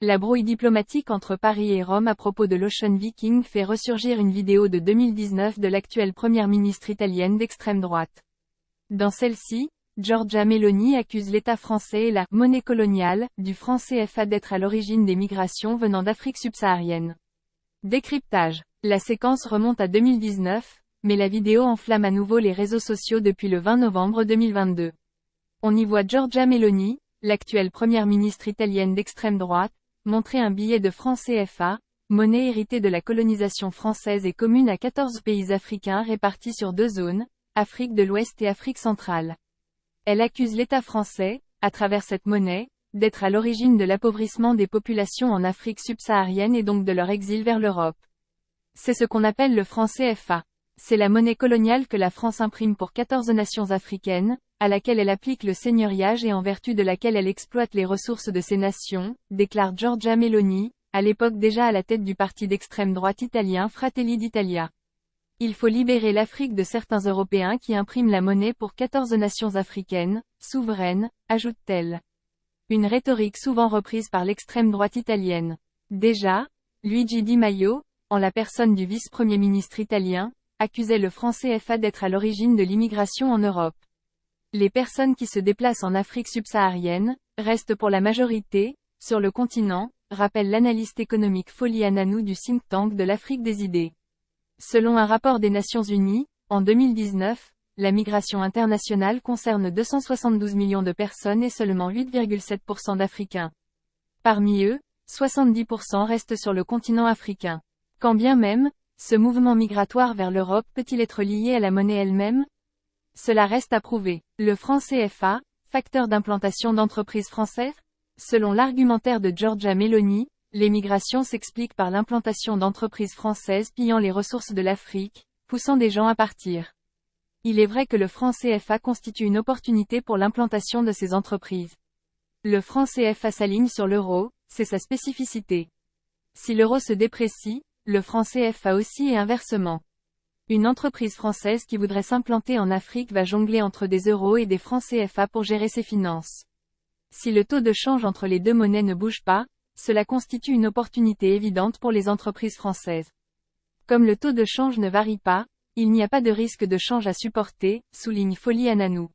La brouille diplomatique entre Paris et Rome à propos de l'Ocean Viking fait ressurgir une vidéo de 2019 de l'actuelle première ministre italienne d'extrême droite. Dans celle-ci, Giorgia Meloni accuse l'État français et la « monnaie coloniale » du franc CFA d'être à l'origine des migrations venant d'Afrique subsaharienne. Décryptage. La séquence remonte à 2019, mais la vidéo enflamme à nouveau les réseaux sociaux depuis le 20 novembre 2022. On y voit Giorgia Meloni, l'actuelle première ministre italienne d'extrême droite, montrer un billet de franc CFA, monnaie héritée de la colonisation française et commune à 14 pays africains répartis sur deux zones, Afrique de l'Ouest et Afrique centrale. Elle accuse l'État français, à travers cette monnaie, d'être à l'origine de l'appauvrissement des populations en Afrique subsaharienne et donc de leur exil vers l'Europe. C'est ce qu'on appelle le franc CFA. C'est la monnaie coloniale que la France imprime pour 14 nations africaines, à laquelle elle applique le seigneuriage et en vertu de laquelle elle exploite les ressources de ces nations, déclare Giorgia Meloni, à l'époque déjà à la tête du parti d'extrême droite italien Fratelli d'Italia. Il faut libérer l'Afrique de certains Européens qui impriment la monnaie pour 14 nations africaines, souveraines, ajoute-t-elle. Une rhétorique souvent reprise par l'extrême droite italienne. Déjà, Luigi Di Maio, en la personne du vice-premier ministre italien, accusait le franc CFA d'être à l'origine de l'immigration en Europe. Les personnes qui se déplacent en Afrique subsaharienne, restent pour la majorité, sur le continent, rappelle l'analyste économique Foly Ananou du think tank de l'Afrique des idées. Selon un rapport des Nations Unies, en 2019, la migration internationale concerne 272 millions de personnes et seulement 8,7% d'Africains. Parmi eux, 70% restent sur le continent africain. Quand bien même, ce mouvement migratoire vers l'Europe peut-il être lié à la monnaie elle-même? Cela reste à prouver. Le franc CFA, facteur d'implantation d'entreprises françaises? Selon l'argumentaire de Giorgia Meloni, l'émigration s'explique par l'implantation d'entreprises françaises pillant les ressources de l'Afrique, poussant des gens à partir. Il est vrai que le franc CFA constitue une opportunité pour l'implantation de ces entreprises. Le franc CFA s'aligne sur l'euro, c'est sa spécificité. Si l'euro se déprécie, le franc CFA aussi et inversement. Une entreprise française qui voudrait s'implanter en Afrique va jongler entre des euros et des francs CFA pour gérer ses finances. Si le taux de change entre les deux monnaies ne bouge pas, cela constitue une opportunité évidente pour les entreprises françaises. Comme le taux de change ne varie pas, il n'y a pas de risque de change à supporter, souligne Foly Ananou.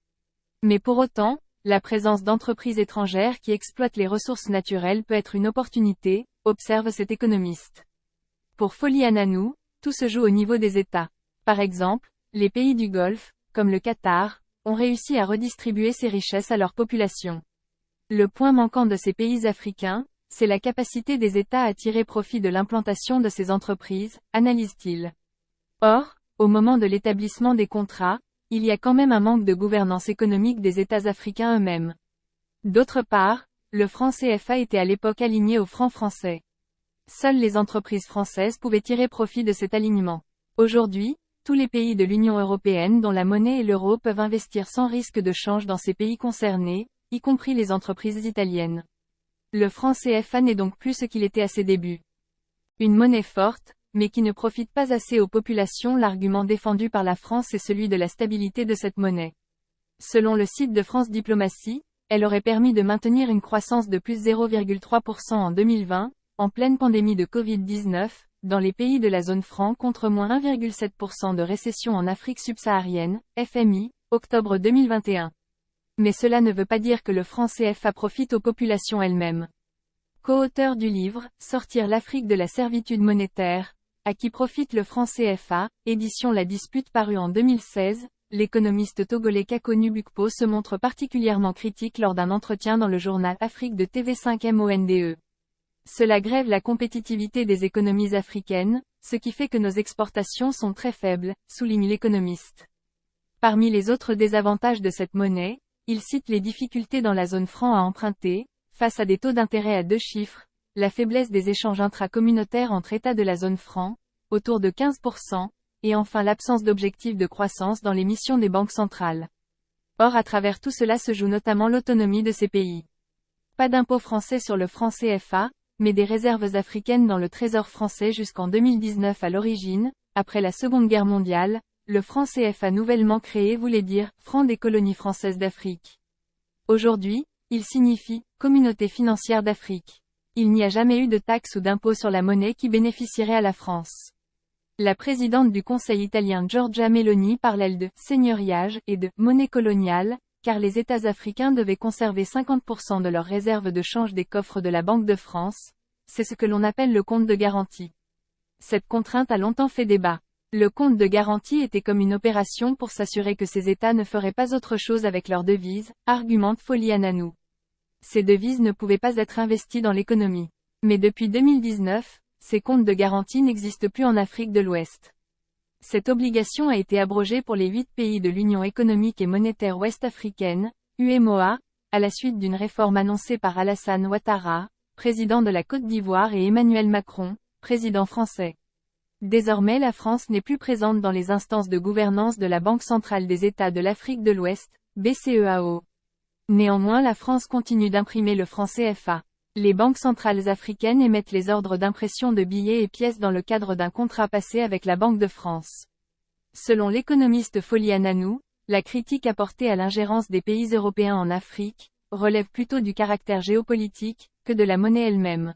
Mais pour autant, la présence d'entreprises étrangères qui exploitent les ressources naturelles peut être une opportunité, observe cet économiste. Pour Foly Ananou, tout se joue au niveau des États. Par exemple, les pays du Golfe, comme le Qatar, ont réussi à redistribuer ces richesses à leur population. Le point manquant de ces pays africains, c'est la capacité des États à tirer profit de l'implantation de ces entreprises, analyse-t-il. Or, au moment de l'établissement des contrats, il y a quand même un manque de gouvernance économique des États africains eux-mêmes. D'autre part, le franc CFA était à l'époque aligné au franc français. Seules les entreprises françaises pouvaient tirer profit de cet alignement. Aujourd'hui, tous les pays de l'Union européenne dont la monnaie est l'euro peuvent investir sans risque de change dans ces pays concernés, y compris les entreprises italiennes. Le franc CFA n'est donc plus ce qu'il était à ses débuts. Une monnaie forte, mais qui ne profite pas assez aux populations. L'argument défendu par la France est celui de la stabilité de cette monnaie. Selon le site de France Diplomatie, elle aurait permis de maintenir une croissance de plus 0,3% en 2020, en pleine pandémie de Covid-19, dans les pays de la zone franc contre moins 1,7% de récession en Afrique subsaharienne, FMI, octobre 2021. Mais cela ne veut pas dire que le franc CFA profite aux populations elles-mêmes. Co-auteur du livre « Sortir l'Afrique de la servitude monétaire », à qui profite le franc CFA, édition La Dispute paru en 2016, l'économiste togolais Kako Nubukpo se montre particulièrement critique lors d'un entretien dans le journal Afrique de TV5 Monde. Cela grève la compétitivité des économies africaines, ce qui fait que nos exportations sont très faibles, souligne l'économiste. Parmi les autres désavantages de cette monnaie, il cite les difficultés dans la zone franc à emprunter, face à des taux d'intérêt à deux chiffres, la faiblesse des échanges intra-communautaires entre États de la zone franc, autour de 15%, et enfin l'absence d'objectifs de croissance dans les missions des banques centrales. Or à travers tout cela se joue notamment l'autonomie de ces pays. Pas d'impôt français sur le franc CFA, mais des réserves africaines dans le trésor français jusqu'en 2019 à l'origine, après la Seconde Guerre mondiale, le franc CFA nouvellement créé voulait dire « franc des colonies françaises d'Afrique ». Aujourd'hui, il signifie « communauté financière d'Afrique ». Il n'y a jamais eu de taxe ou d'impôt sur la monnaie qui bénéficierait à la France. La présidente du Conseil italien Giorgia Meloni parle elle de « seigneuriage » et de « monnaie coloniale », car les États africains devaient conserver 50% de leurs réserves de change des coffres de la Banque de France. C'est ce que l'on appelle le compte de garantie. Cette contrainte a longtemps fait débat. Le compte de garantie était comme une opération pour s'assurer que ces États ne feraient pas autre chose avec leurs devises, argumente Fogliananou. Ces devises ne pouvaient pas être investies dans l'économie. Mais depuis 2019, ces comptes de garantie n'existent plus en Afrique de l'Ouest. Cette obligation a été abrogée pour les 8 pays de l'Union économique et monétaire ouest-africaine, UEMOA, à la suite d'une réforme annoncée par Alassane Ouattara, président de la Côte d'Ivoire et Emmanuel Macron, président français. Désormais la France n'est plus présente dans les instances de gouvernance de la Banque centrale des États de l'Afrique de l'Ouest, BCEAO. Néanmoins la France continue d'imprimer le franc CFA. Les banques centrales africaines émettent les ordres d'impression de billets et pièces dans le cadre d'un contrat passé avec la Banque de France. Selon l'économiste Fogliananou, la critique apportée à l'ingérence des pays européens en Afrique relève plutôt du caractère géopolitique que de la monnaie elle-même.